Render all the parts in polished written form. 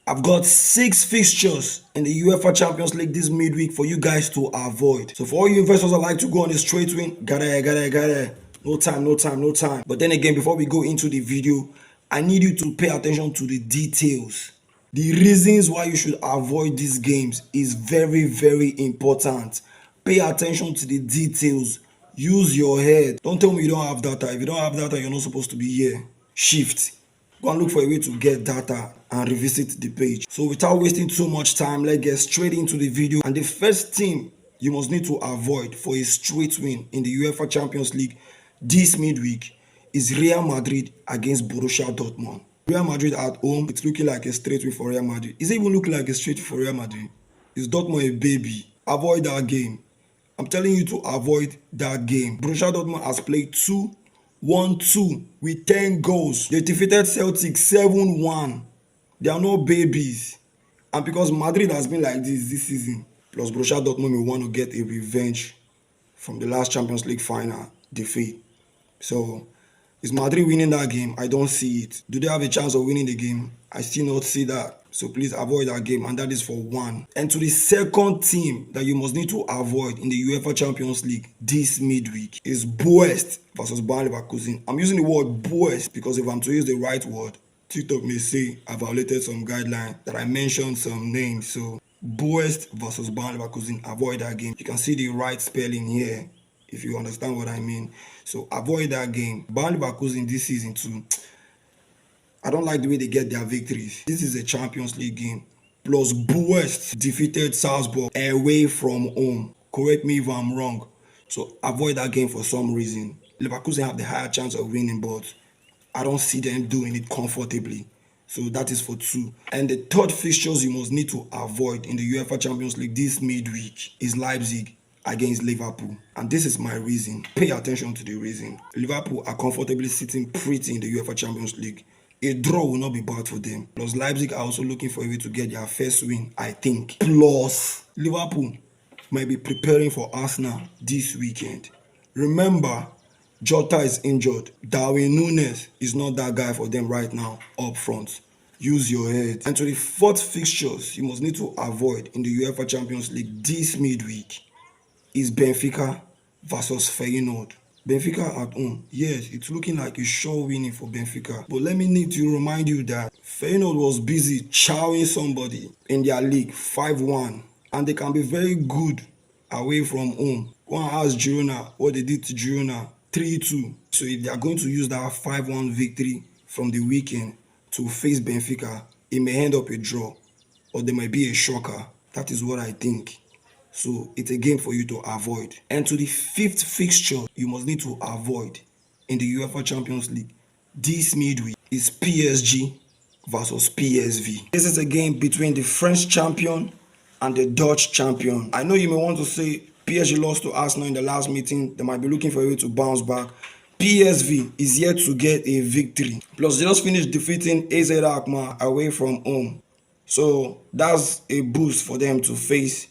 I've got 6 fixtures in the UEFA Champions League this midweek for you guys to avoid. So for all you investors that like to go on a straight win, gotta. No time. But then again, before we go into the video, I need you to pay attention to the details. The reasons why you should avoid these games is very important. Pay attention to the details. Use your head. Don't tell me you don't have data. If you don't have data, you're not supposed to be here. Shift. Go and look for a way to get data and revisit the page. So without wasting too much time, let's get straight into the video. And the first team you must need to avoid for a straight win in the UEFA Champions League this midweek is Real Madrid against Borussia Dortmund. Real Madrid at home, it's looking like a straight win for Real Madrid. Is it even looking like a straight win for Real Madrid? Is Dortmund a baby? Avoid that game. I'm telling you to avoid that game. Borussia Dortmund has played 1-2 with 10 goals. They defeated Celtic 7-1. They are no babies. And because Madrid has been like this season, plus Borussia Dortmund may want to get a revenge from the last Champions League final defeat. So, is Madrid winning that game? I don't see it. Do they have a chance of winning the game? I still not see that. So please avoid that game, and that is for one. And to the second team that you must need to avoid in the UEFA Champions League this midweek is Brest versus Leverkusen. I'm using the word Brest because if I'm to use the right word, TikTok may say I violated some guideline that I mentioned some names. So Brest versus Leverkusen, avoid that game. You can see the right spelling here if you understand what I mean. So avoid that game. Leverkusen this season too, I don't like the way they get their victories. This is a Champions League game. Plus, Brest defeated Salzburg away from home. Correct me if I'm wrong. So, avoid that game for some reason. Leverkusen have the higher chance of winning, but I don't see them doing it comfortably. So, that is for 2. And the third fixtures you must need to avoid in the UEFA Champions League this midweek is Leipzig against Liverpool. And this is my reason. Pay attention to the reason. Liverpool are comfortably sitting pretty in the UEFA Champions League. A draw will not be bad for them. Plus, Leipzig are also looking for a way to get their first win, I think. Plus, Liverpool might be preparing for Arsenal this weekend. Remember, Jota is injured. Darwin Núñez is not that guy for them right now up front. Use your head. And to the fourth fixtures you must need to avoid in the UEFA Champions League this midweek is Benfica versus Feyenoord. Benfica at home, yes, it's looking like a sure winning for Benfica. But let me need to remind you that Feyenoord was busy chowing somebody in their league 5-1. And they can be very good away from home. Go and ask Girona what they did to Girona 3-2. So if they are going to use that 5-1 victory from the weekend to face Benfica, it may end up a draw. Or there might be a shocker. That is what I think. So it's a game for you to avoid. And to the fifth fixture you must need to avoid in the UEFA Champions League this midweek is PSG versus PSV. This is a game between the French champion and the Dutch champion. I know you may want to say PSG lost to Arsenal in the last meeting. They might be looking for a way to bounce back. PSV is yet to get a victory. Plus, they just finished defeating AZ Alkmaar away from home. So that's a boost for them to face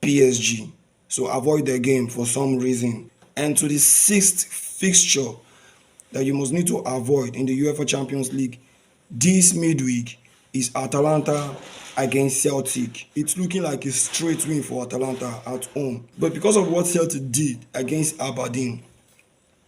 PSG. So avoid the game for some reason. And to the sixth fixture that you must need to avoid in the UEFA Champions League this midweek is Atalanta against Celtic. It's looking like a straight win for Atalanta at home. But because of what Celtic did against Aberdeen,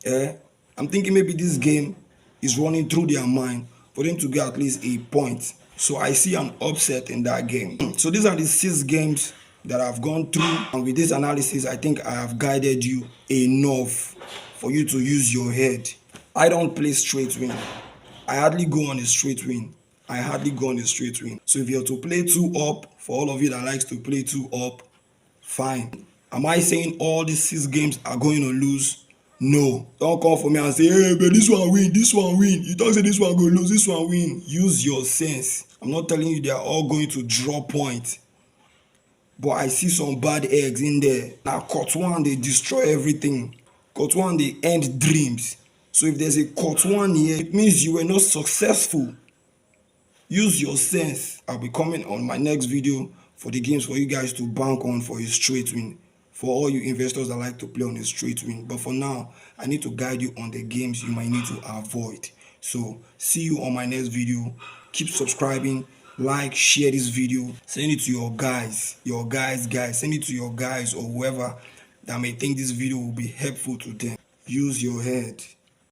I'm thinking maybe this game is running through their mind for them to get at least a point. So I see an upset in that game. So these are the 6 games that I've gone through, and with this analysis I think I have guided you enough for you to use your head. I don't play straight win. I hardly go on a straight win. So if you're to play 2 up, for all of you that likes to play 2 up, fine. Am I saying all these 6 games are going to lose? No. Don't come for me and say, hey, but this one win. You don't say this one go lose, this one win. Use your sense. I'm not telling you they are all going to draw points. But I see some bad eggs in there. Now, cut one, they destroy everything. Cut one, they end dreams. So if there's a cut one here, it means you were not successful. Use your sense. I'll be coming on my next video for the games for you guys to bank on for a straight win. For all you investors that like to play on a straight win. But for now, I need to guide you on the games you might need to avoid. So see you on my next video. Keep subscribing. like, share this video, send it to your guys, send it to your guys or whoever that may think this video will be helpful to them. Use your head.